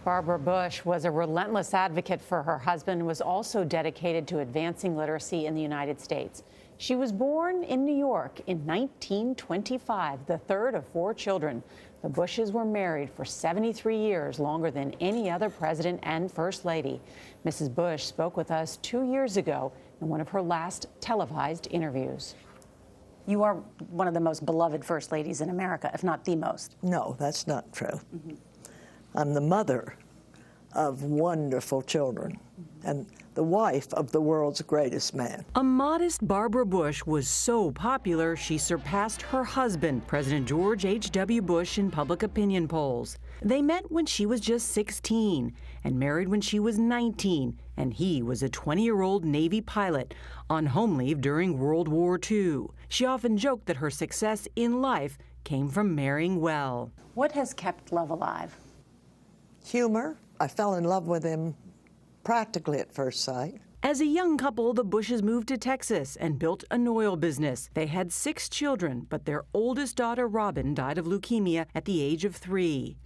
Barbara Bush was a relentless advocate for her husband and was also dedicated to advancing literacy in the United States. She was born in New York in 1925, the third of 4 children. The Bushes were married for 73 years, longer than any other president and first lady. Mrs. Bush spoke with us 2 years ago in one of her last televised interviews. You are one of the most beloved first ladies in America, if not the most. No, that's not true. I'm the mother of wonderful children and the wife of the world's greatest man. A modest Barbara Bush was so popular she surpassed her husband, President George H.W. Bush, in public opinion polls. They met when she was just 16 and married when she was 19, and he was a 20-year-old Navy pilot on home leave during World War II. She often joked that her success in life came from marrying well. What has kept love alive? Humor. I fell in love with him practically at first sight. As a young couple, the Bushes moved to Texas and built an oil business. They had 6 children, but their oldest daughter, Robin, died of leukemia at the age of 3.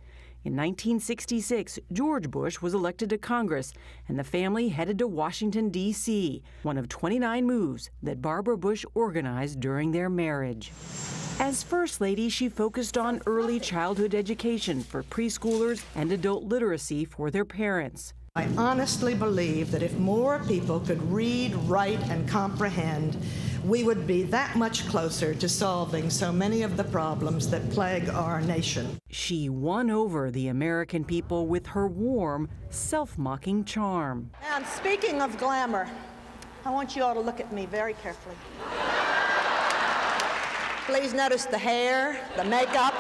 In 1966, George Bush was elected to Congress, and the family headed to Washington, D.C., one of 29 moves that Barbara Bush organized during their marriage. As First Lady, she focused on early childhood education for preschoolers and adult literacy for their parents. I honestly believe that if more people could read, write, and comprehend, we would be that much closer to solving so many of the problems that plague our nation. She won over the American people with her warm, self-mocking charm. And speaking of glamour, I want you all to look at me very carefully. Please notice the hair, the makeup,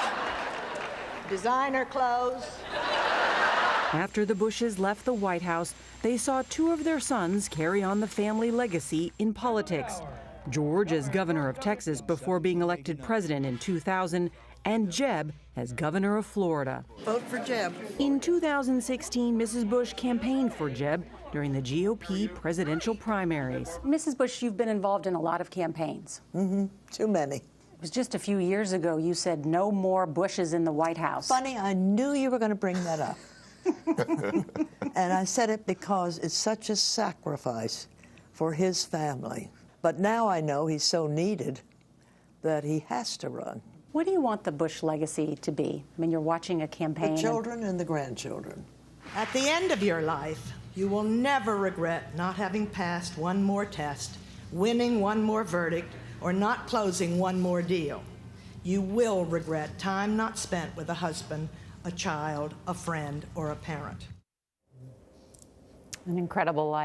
designer clothes. After the Bushes left the White House, they saw 2 of their sons carry on the family legacy in politics. George as governor of Texas before being elected president in 2000, and Jeb as governor of Florida. Vote for Jeb. In 2016, Mrs. Bush campaigned for Jeb during the GOP presidential primaries. Mrs. Bush, you've been involved in a lot of campaigns. Too many. It was just a few years ago you said no more Bushes in the White House. Funny, I knew you were going to bring that up. And I said it because it's such a sacrifice for his family. But now I know he's so needed that he has to run. What do you want the Bush legacy to be? I mean, you're watching a campaign. The children and the grandchildren. At the end of your life, you will never regret not having passed one more test, winning one more verdict, or not closing one more deal. You will regret time not spent with a husband, a child, a friend, or a parent. An incredible life.